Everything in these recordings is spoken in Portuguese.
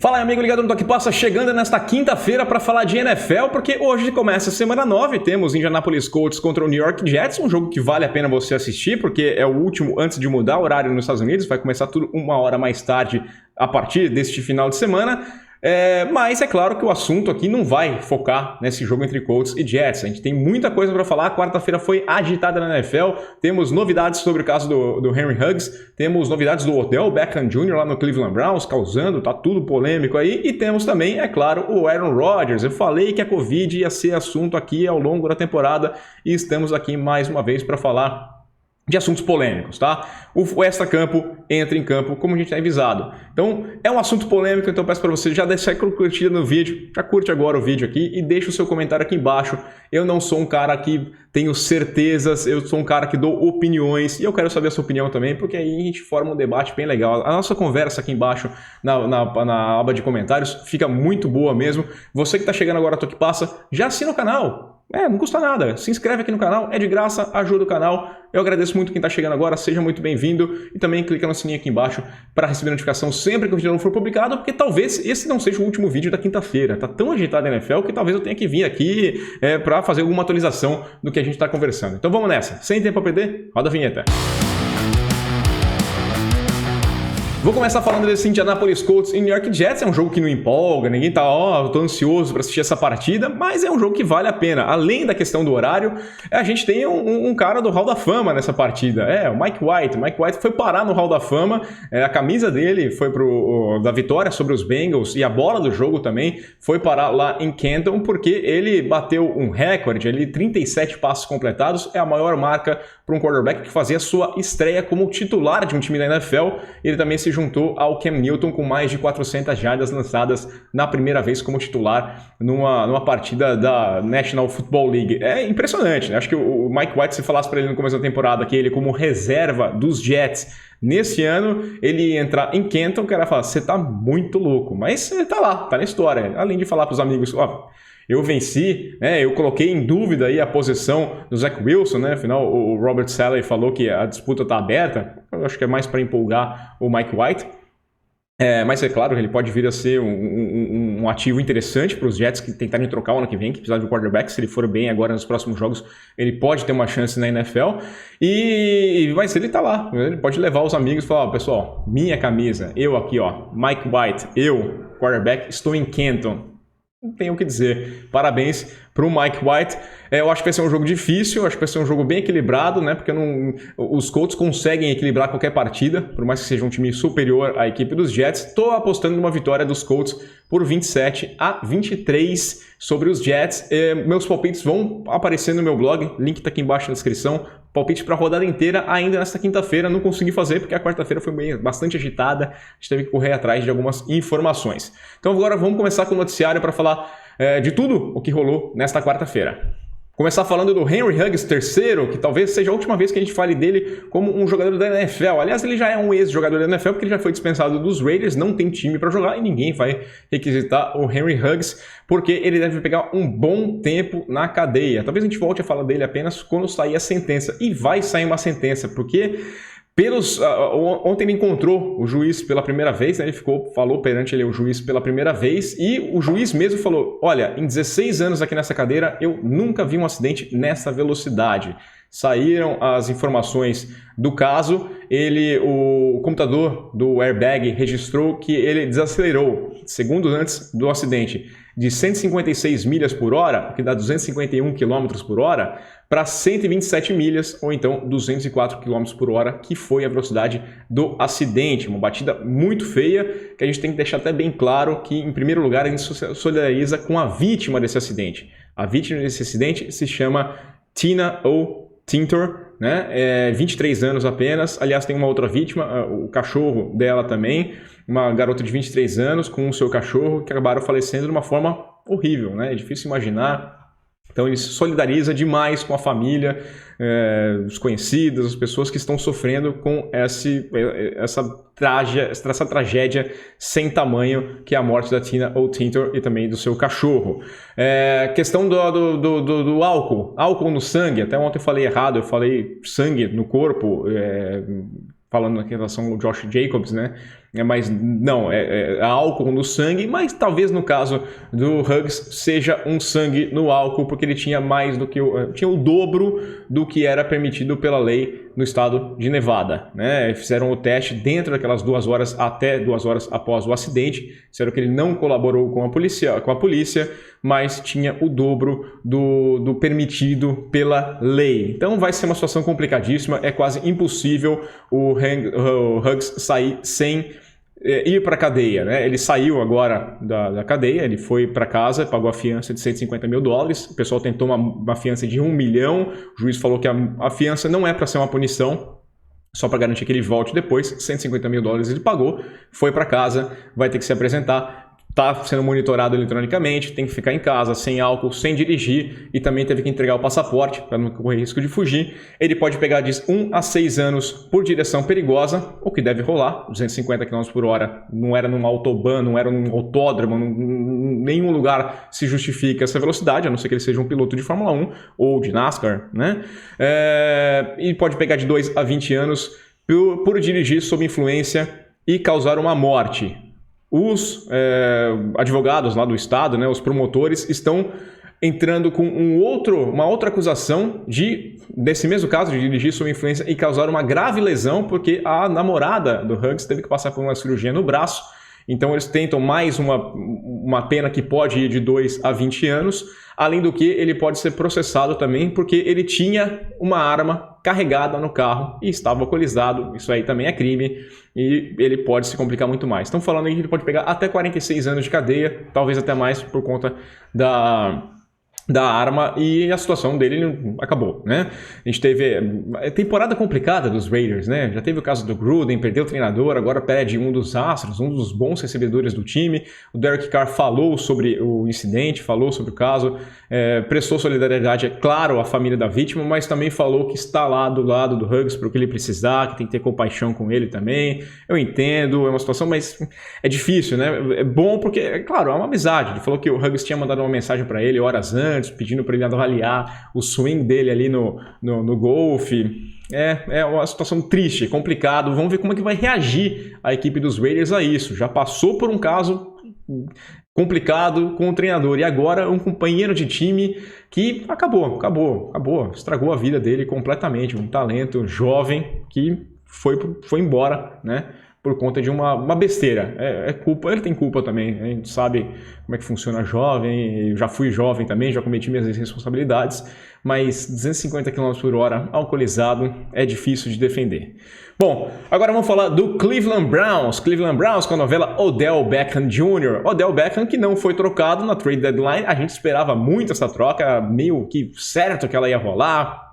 Fala aí, amigo ligado no Toque Passa, chegando nesta quinta-feira para falar de NFL, porque hoje começa a semana 9, temos Indianapolis Colts contra o New York Jets, um jogo que vale a pena você assistir, porque é o último antes de mudar o horário nos Estados Unidos, vai começar tudo uma hora mais tarde a partir deste final de semana. Mas é claro que o assunto aqui não vai focar nesse jogo entre Colts e Jets. A gente tem muita coisa para falar. Quarta-feira foi agitada na NFL. Temos novidades sobre o caso do Henry Huggs. Temos novidades do Odell Beckham Jr. lá no Cleveland Browns, causando, tá tudo polêmico aí. E temos também, é claro, o Aaron Rodgers. Eu falei que a Covid ia ser assunto aqui ao longo da temporada e estamos aqui mais uma vez para falar de assuntos polêmicos, tá? O extra-campo entra em campo, como a gente tem avisado. Então, é um assunto polêmico, então eu peço para você já deixar a curtida no vídeo, já curte agora o vídeo aqui e deixa o seu comentário aqui embaixo. Eu não sou um cara que tenho certezas, eu sou um cara que dou opiniões e eu quero saber a sua opinião também, porque aí a gente forma um debate bem legal. A nossa conversa aqui embaixo na aba de comentários fica muito boa mesmo. Você que está chegando agora, Toque Passa, já assina o canal. Não custa nada. Se inscreve aqui no canal, é de graça, ajuda o canal. Eu agradeço muito quem está chegando agora, seja muito bem-vindo. E também clica no sininho aqui embaixo para receber notificação sempre que o vídeo não for publicado, porque talvez esse não seja o último vídeo da quinta-feira. Tá tão agitado a NFL que talvez eu tenha que vir aqui para fazer alguma atualização do que a gente está conversando. Então vamos nessa. Sem tempo a perder, roda a vinheta. Vou começar falando desse Indianapolis Colts e New York Jets. É um jogo que não empolga, ninguém tá, eu tô ansioso para assistir essa partida, mas é um jogo que vale a pena. Além da questão do horário, a gente tem um cara do Hall da Fama nessa partida. O Mike White. O Mike White foi parar no Hall da Fama, a camisa dele foi da vitória sobre os Bengals e a bola do jogo também foi parar lá em Canton, porque ele bateu um recorde, 37 passes completados, é a maior marca para um quarterback que fazia sua estreia como titular de um time da NFL. Ele também se juntou ao Cam Newton com mais de 400 jardas lançadas na primeira vez como titular numa partida da National Football League. É impressionante, né? Acho que o Mike White, se falasse para ele no começo da temporada que ele como reserva dos Jets nesse ano, ele ia entrar em Canton, o cara ia falar, você tá muito louco. Mas ele tá lá, tá na história. Além de falar para os amigos, eu venci, eu coloquei em dúvida aí a posição do Zach Wilson, né? Afinal, o Robert Saleh falou que a disputa está aberta. Eu acho que é mais para empolgar o Mike White. Mas é claro, ele pode vir a ser um ativo interessante para os Jets que tentarem trocar o ano que vem, que precisar de um quarterback. Se ele for bem agora nos próximos jogos, ele pode ter uma chance na NFL. Mas ele tá lá, ele pode levar os amigos e falar, pessoal, minha camisa, eu aqui, Mike White, eu, quarterback, estou em Canton. Não tenho o que dizer. Parabéns para o Mike White. Eu acho que vai ser um jogo difícil, acho que vai ser um jogo bem equilibrado, né? Porque os Colts conseguem equilibrar qualquer partida, por mais que seja um time superior à equipe dos Jets. Estou apostando numa vitória dos Colts por 27-23 sobre os Jets. Meus palpites vão aparecer no meu blog, link está aqui embaixo na descrição. Palpite para a rodada inteira ainda nesta quinta-feira. Não consegui fazer porque a quarta-feira foi bastante agitada. A gente teve que correr atrás de algumas informações. Então agora vamos começar com o noticiário para falar de tudo o que rolou nesta quarta-feira. Começar falando do Henry Huggs III, que talvez seja a última vez que a gente fale dele como um jogador da NFL. Aliás, ele já é um ex-jogador da NFL, porque ele já foi dispensado dos Raiders, não tem time para jogar e ninguém vai requisitar o Henry Huggs, porque ele deve pegar um bom tempo na cadeia. Talvez a gente volte a falar dele apenas quando sair a sentença. E vai sair uma sentença, porque ontem ele encontrou o juiz pela primeira vez, né? Ele falou perante ele o juiz pela primeira vez e o juiz mesmo falou, olha, em 16 anos aqui nessa cadeira eu nunca vi um acidente nessa velocidade. Saíram as informações do caso, o computador do airbag registrou que ele desacelerou segundos antes do acidente de 156 milhas por hora, que dá 251 km por hora, para 127 milhas, ou então 204 km por hora, que foi a velocidade do acidente. Uma batida muito feia, que a gente tem que deixar até bem claro que, em primeiro lugar, a gente se solidariza com a vítima desse acidente. A vítima desse acidente se chama Tina O. Tintor, né? 23 anos apenas. Aliás, tem uma outra vítima, o cachorro dela também, uma garota de 23 anos com o seu cachorro que acabaram falecendo de uma forma horrível, né? É difícil imaginar. Então ele se solidariza demais com a família, os conhecidos, as pessoas que estão sofrendo com essa tragédia sem tamanho, que é a morte da Tina O. Tintor e também do seu cachorro. Questão do álcool no sangue. Até ontem eu falei errado, eu falei sangue no corpo, falando em relação ao Josh Jacobs, né? mas não, é álcool no sangue, mas talvez no caso do Huggs seja um sangue no álcool, porque ele tinha mais do que tinha o dobro do que era permitido pela lei no estado de Nevada, né? Fizeram o teste dentro daquelas 2 horas até 2 horas após o acidente, disseram que ele não colaborou com a polícia, mas tinha o dobro do permitido pela lei. Então vai ser uma situação complicadíssima, é quase impossível o Huggs sair sem ir para a cadeia, né? Ele saiu agora da cadeia, ele foi para casa, pagou a fiança de $150 mil, o pessoal tentou uma fiança de $1 milhão, o juiz falou que a fiança não é para ser uma punição, só para garantir que ele volte depois, $150 mil ele pagou, foi para casa, vai ter que se apresentar, está sendo monitorado eletronicamente, tem que ficar em casa, sem álcool, sem dirigir, e também teve que entregar o passaporte para não correr risco de fugir. Ele pode pegar de 1 a 6 anos por direção perigosa, o que deve rolar, 250 km por hora, não era num autobahn, não era num autódromo, nenhum lugar se justifica essa velocidade, a não ser que ele seja um piloto de Fórmula 1 ou de NASCAR, né? E pode pegar de 2 a 20 anos por dirigir sob influência e causar uma morte. Os advogados lá do estado, né, os promotores, estão entrando com uma outra acusação desse mesmo caso, de dirigir sob influência e causar uma grave lesão, porque a namorada do Huggs teve que passar por uma cirurgia no braço. Então eles tentam mais uma pena que pode ir de 2 a 20 anos, além do que ele pode ser processado também porque ele tinha uma arma carregada no carro e estava alcoolizado, isso aí também é crime e ele pode se complicar muito mais. Estão falando aí que ele pode pegar até 46 anos de cadeia, talvez até mais por conta da arma, e a situação dele acabou, né? A gente teve temporada complicada dos Raiders, né? Já teve o caso do Gruden, perdeu o treinador, agora perde um dos astros, um dos bons recebedores do time. O Derek Carr falou sobre o incidente, falou sobre o caso, prestou solidariedade, é claro, à família da vítima, mas também falou que está lá do lado do Huggs para o que ele precisar, que tem que ter compaixão com ele também. Eu entendo, é uma situação, mas é difícil, né? É bom porque, é claro, é uma amizade. Ele falou que o Huggs tinha mandado uma mensagem para ele horas antes, pedindo para ele avaliar o swing dele ali no golfe. É uma situação triste, complicado. Vamos ver como é que vai reagir a equipe dos Raiders a isso. Já passou por um caso complicado com o treinador e agora um companheiro de time que acabou, estragou a vida dele completamente. Um talento jovem que foi embora, né? Por conta de uma besteira. Culpa, ele tem culpa também, a gente sabe como é que funciona jovem, eu já fui jovem também, já cometi minhas responsabilidades, mas 250 km por hora alcoolizado é difícil de defender. Bom, agora vamos falar do Cleveland Browns. Cleveland Browns com a novela Odell Beckham Jr. Odell Beckham que não foi trocado na trade deadline, a gente esperava muito essa troca, meio que certo que ela ia rolar,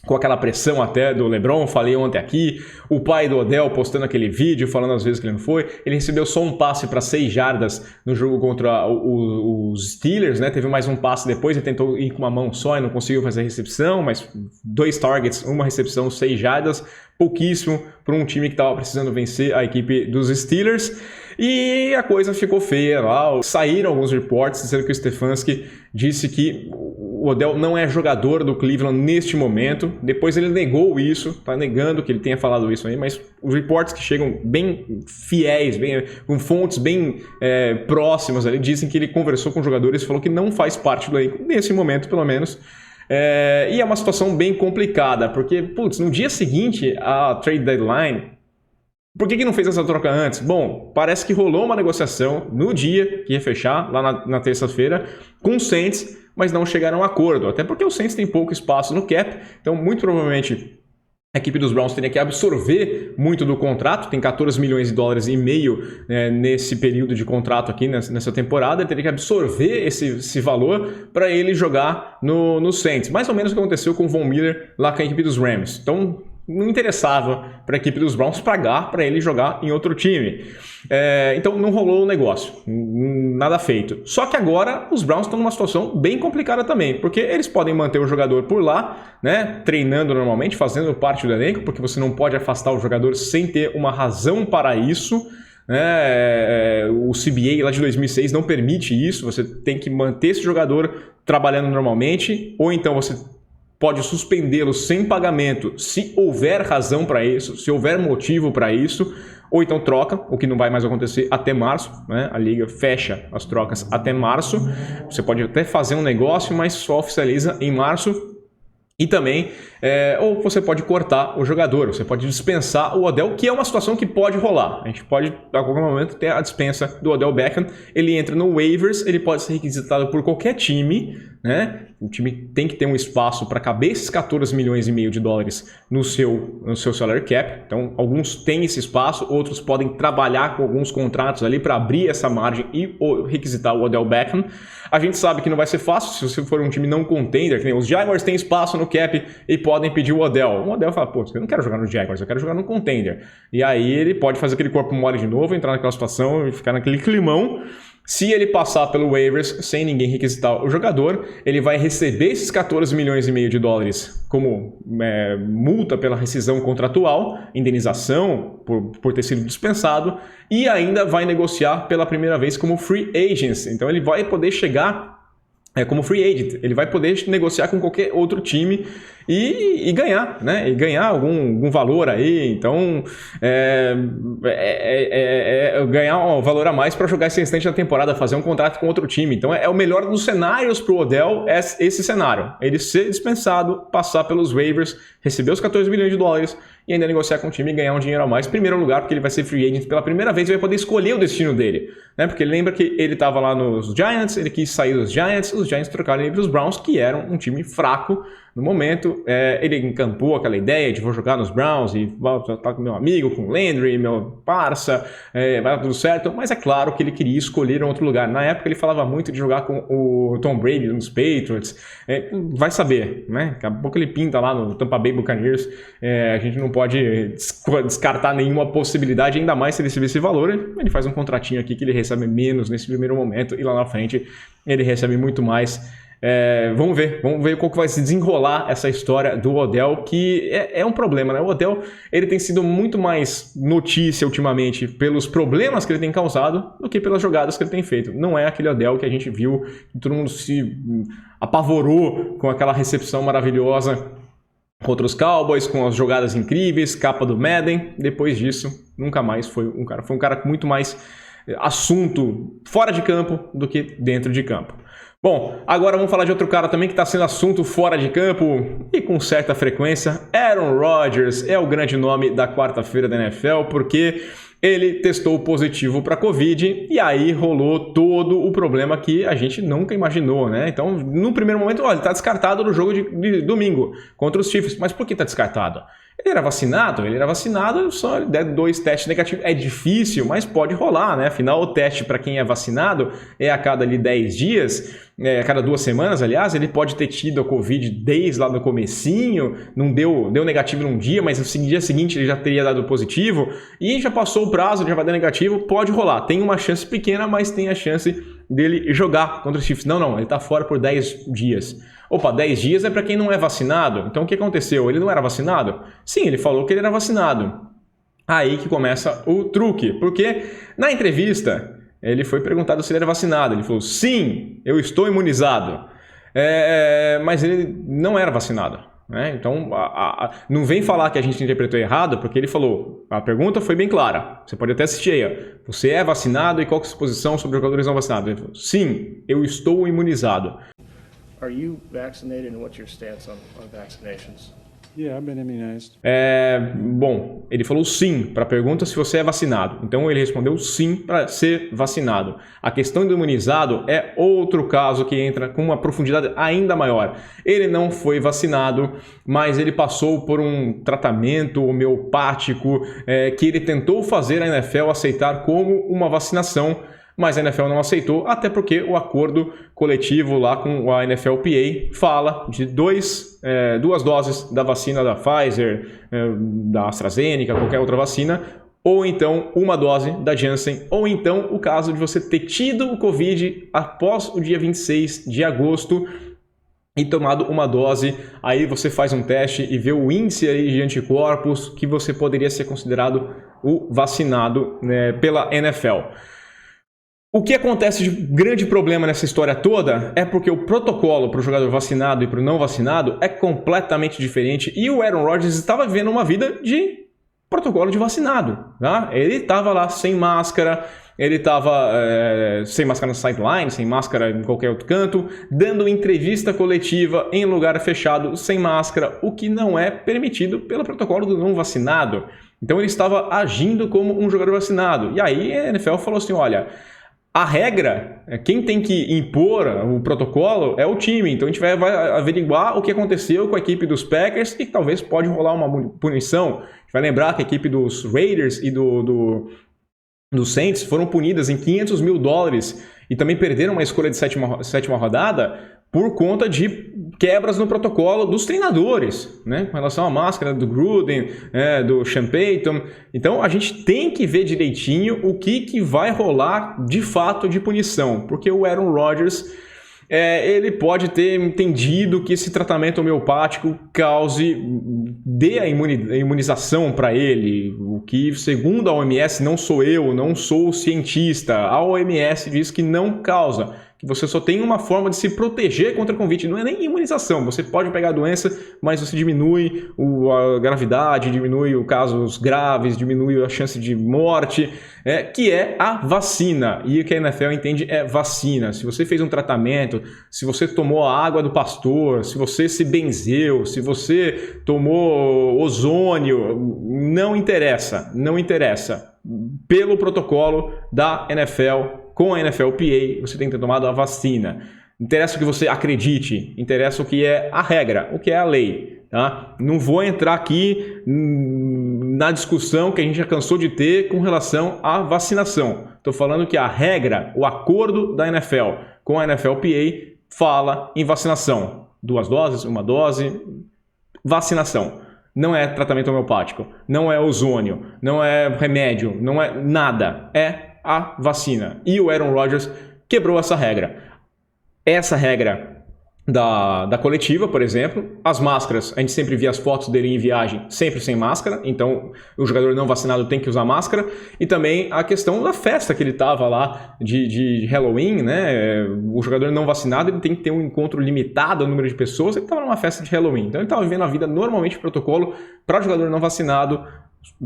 com aquela pressão até do LeBron, falei ontem aqui, o pai do Odell postando aquele vídeo, falando às vezes que ele não foi, ele recebeu só um passe para 6 jardas no jogo contra os Steelers, né? Teve mais um passe depois, ele tentou ir com uma mão só e não conseguiu fazer a recepção, mas 2 targets, uma recepção, 6 jardas, pouquíssimo para um time que estava precisando vencer a equipe dos Steelers. E a coisa ficou feia lá, saíram alguns reportes dizendo que o Stefanski disse que o Odell não é jogador do Cleveland neste momento. Depois ele negou isso, está negando que ele tenha falado isso aí, mas os reportes que chegam bem fiéis, com fontes bem próximas ali, dizem que ele conversou com jogadores e falou que não faz parte do elenco, nesse momento pelo menos. E é uma situação bem complicada, porque no dia seguinte à trade deadline, por que não fez essa troca antes? Bom, parece que rolou uma negociação no dia que ia fechar, lá na terça-feira, com o Saints, mas não chegaram a um acordo. Até porque o Saints tem pouco espaço no cap, então muito provavelmente a equipe dos Browns teria que absorver muito do contrato, tem 14 milhões de dólares e meio nesse período de contrato aqui, nessa temporada, ele teria que absorver esse valor para ele jogar no Saints. Mais ou menos o que aconteceu com o Von Miller lá com a equipe dos Rams. Então não interessava para a equipe dos Browns pagar para ele jogar em outro time. Então não rolou o negócio, nada feito. Só que agora os Browns estão numa situação bem complicada também, porque eles podem manter o jogador por lá, né, treinando normalmente, fazendo parte do elenco, porque você não pode afastar o jogador sem ter uma razão para isso. O CBA lá de 2006 não permite isso, você tem que manter esse jogador trabalhando normalmente, ou então você pode suspendê-lo sem pagamento se houver razão para isso, se houver motivo para isso, ou então troca, o que não vai mais acontecer até março, né? A liga fecha as trocas até março. Você pode até fazer um negócio, mas só oficializa em março. E também, ou você pode cortar o jogador, você pode dispensar o Odell, que é uma situação que pode rolar. A gente pode, a qualquer momento, ter a dispensa do Odell Beckham. Ele entra no waivers, ele pode ser requisitado por qualquer time, né? O time tem que ter um espaço para caber esses 14 milhões e meio de dólares no seu salary cap. Então, alguns têm esse espaço, outros podem trabalhar com alguns contratos ali para abrir essa margem e requisitar o Odell Beckham. A gente sabe que não vai ser fácil se você for um time não contender, que nem os Jaguars têm espaço no cap e podem pedir o Odell. O Odell fala, pô, eu não quero jogar no Jaguars, eu quero jogar no contender. E aí ele pode fazer aquele corpo mole de novo, entrar naquela situação e ficar naquele climão. Se ele passar pelo waivers sem ninguém requisitar o jogador, ele vai receber esses 14 milhões e meio de dólares como multa pela rescisão contratual, indenização por ter sido dispensado, e ainda vai negociar pela primeira vez como free agent. Então ele vai poder chegar como free agent, ele vai poder negociar com qualquer outro time e ganhar, né? E ganhar algum valor aí. Então, ganhar um valor a mais para jogar esse restante da temporada, fazer um contrato com outro time. Então, é o melhor dos cenários para o Odell, esse cenário. Ele ser dispensado, passar pelos waivers, receber os 14 milhões de dólares e ainda negociar com o time e ganhar um dinheiro a mais. Primeiro lugar, porque ele vai ser free agent pela primeira vez e vai poder escolher o destino dele, né? Porque lembra que ele estava lá nos Giants, ele quis sair dos Giants, os Giants trocaram ele para os Browns, que eram um time fraco no momento. Ele encampou aquela ideia de vou jogar nos Browns e vou estar com meu amigo, com o Landry, meu parça, vai dar tudo certo, mas é claro que ele queria escolher um outro lugar. Na época ele falava muito de jogar com o Tom Brady nos Patriots, vai saber, né? Daqui a pouco ele pinta lá no Tampa Bay Buccaneers, a gente não pode descartar nenhuma possibilidade, ainda mais se ele receber esse valor, ele faz um contratinho aqui que ele recebe menos nesse primeiro momento e lá na frente ele recebe muito mais. Vamos ver qual que vai se desenrolar essa história do Odell, que é um problema, né? O Odell, ele tem sido muito mais notícia ultimamente pelos problemas que ele tem causado do que pelas jogadas que ele tem feito. Não é aquele Odell que a gente viu, que todo mundo se apavorou com aquela recepção maravilhosa contra os Cowboys, com as jogadas incríveis, capa do Madden. Depois disso, nunca mais foi um cara com muito mais assunto fora de campo do que dentro de campo. Bom, agora vamos falar de outro cara também que está sendo assunto fora de campo e com certa frequência. Aaron Rodgers é o grande nome da quarta-feira da NFL, porque ele testou positivo para Covid e aí rolou todo o problema que a gente nunca imaginou, né? Então, no primeiro momento, ele está descartado no jogo de domingo contra os Chiefs. Mas por que está descartado? Ele era vacinado, só ele der 2 testes negativos. É difícil, mas pode rolar, né? Afinal, o teste para quem é vacinado é a cada 10 dias, a cada 2 semanas, aliás. Ele pode ter tido a Covid desde lá no comecinho, não deu negativo num dia, mas no dia seguinte ele já teria dado positivo, e já passou o prazo, já vai dar negativo, pode rolar. Tem uma chance pequena, mas tem a chance dele jogar contra os Chiefs. Não, ele está fora por 10 dias. Opa, 10 dias é para quem não é vacinado. Então o que aconteceu? Ele não era vacinado? Sim, ele falou que ele era vacinado. Aí que começa o truque, porque na entrevista ele foi perguntado se ele era vacinado. Ele falou, sim, eu estou imunizado. Mas ele não era vacinado, né? Então não vem falar que a gente interpretou errado, porque ele falou, a pergunta foi bem clara. Você pode até assistir aí. Você é vacinado e qual que é a sua posição sobre jogadores não vacinados? Ele falou, sim, eu estou imunizado. Are you vaccinated and what's your stance on vaccinations? Yeah, I've been immunized. Bom, ele falou sim para a pergunta se você é vacinado. Então ele respondeu sim para ser vacinado. A questão do imunizado é outro caso que entra com uma profundidade ainda maior. Ele não foi vacinado, mas ele passou por um tratamento homeopático que ele tentou fazer a NFL aceitar como uma vacinação, mas a NFL não aceitou, até porque o acordo coletivo lá com a NFLPA fala de 2 doses da vacina da Pfizer, da AstraZeneca, qualquer outra vacina, ou então 1 dose da Janssen, ou então o caso de você ter tido o Covid após o dia 26 de agosto e tomado 1 dose, aí você faz um teste e vê o índice aí de anticorpos que você poderia ser considerado o vacinado, né, pela NFL. O que acontece de grande problema nessa história toda é porque o protocolo para o jogador vacinado e para o não vacinado é completamente diferente, e o Aaron Rodgers estava vivendo uma vida de protocolo de vacinado, tá? Ele estava lá sem máscara, ele estava sem máscara no sideline, sem máscara em qualquer outro canto, dando entrevista coletiva em lugar fechado, sem máscara, o que não é permitido pelo protocolo do não vacinado. Então ele estava agindo como um jogador vacinado. E aí a NFL falou assim, olha, a regra, quem tem que impor o protocolo é o time. Então a gente vai averiguar o que aconteceu com a equipe dos Packers e talvez pode rolar uma punição. A gente vai lembrar que a equipe dos Raiders e do Saints foram punidas em $500 mil e também perderam uma escolha de sétima rodada por conta de quebras no protocolo dos treinadores, né? Com relação à máscara do Gruden, do Sean Payton. Então a gente tem que ver direitinho o que vai rolar de fato de punição, porque o Aaron Rodgers ele pode ter entendido que esse tratamento homeopático dê a imunização para ele, o que, segundo a OMS, não sou eu, não sou cientista, a OMS diz que não causa, que você só tem uma forma de se proteger contra a Covid, não é nem imunização, você pode pegar a doença, mas você diminui a gravidade, diminui os casos graves, diminui a chance de morte, que é a vacina, e o que a NFL entende é vacina. Se você fez um tratamento, se você tomou a água do pastor, se você se benzeu, se você tomou ozônio, não interessa, não interessa. Pelo protocolo da NFL, com a NFLPA, você tem que ter tomado a vacina. Interessa o que você acredite, interessa o que é a regra, o que é a lei. Tá? Não vou entrar aqui na discussão que a gente já cansou de ter com relação à vacinação. Estou falando que a regra, o acordo da NFL com a NFLPA fala em vacinação. 2 doses, 1 dose, vacinação. Não é tratamento homeopático, não é ozônio, não é remédio, não é nada. É a vacina. E o Aaron Rodgers quebrou essa regra. Essa regra da coletiva, por exemplo, as máscaras, a gente sempre via as fotos dele em viagem, sempre sem máscara, então o jogador não vacinado tem que usar máscara, e também a questão da festa que ele estava lá de Halloween, né? O jogador não vacinado ele tem que ter um encontro limitado ao número de pessoas, ele estava numa festa de Halloween, então ele estava vivendo a vida normalmente protocolo para o jogador não vacinado,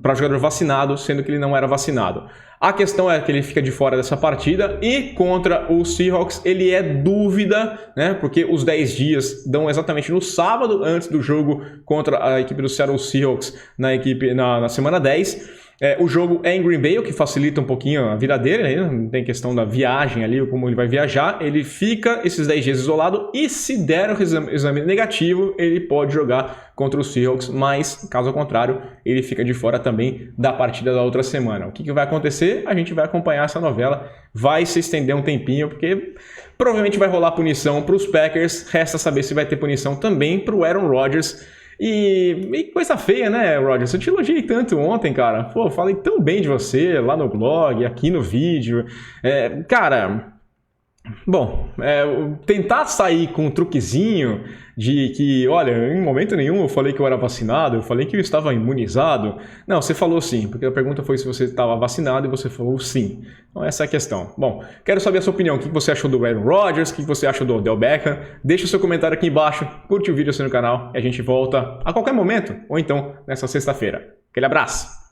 para o jogador vacinado, sendo que ele não era vacinado. A questão é que ele fica de fora dessa partida e contra o Seahawks ele é dúvida, né? Porque os 10 dias dão exatamente no sábado antes do jogo contra a equipe do Seattle Seahawks na semana 10. O jogo é em Green Bay, o que facilita um pouquinho a vida dele, né? Não tem questão da viagem ali, como ele vai viajar. Ele fica esses 10 dias isolado e se der o exame negativo, ele pode jogar contra os Seahawks, mas, caso contrário, ele fica de fora também da partida da outra semana. O que vai acontecer? A gente vai acompanhar essa novela, vai se estender um tempinho, porque provavelmente vai rolar punição para os Packers, resta saber se vai ter punição também para o Aaron Rodgers. E coisa feia, né, Rodgers? Eu te elogiei tanto ontem, cara. Pô, falei tão bem de você lá no blog, aqui no vídeo. Cara, bom, tentar sair com um truquezinho de que, olha, em momento nenhum eu falei que eu era vacinado, eu falei que eu estava imunizado. Não, você falou sim, porque a pergunta foi se você estava vacinado e você falou sim. Então essa é a questão. Bom, quero saber a sua opinião. O que você achou do Aaron Rodgers? O que você achou do Odell Beckham? Deixa o seu comentário aqui embaixo, curte o vídeo aqui no canal e a gente volta a qualquer momento, ou então nessa sexta-feira. Aquele abraço!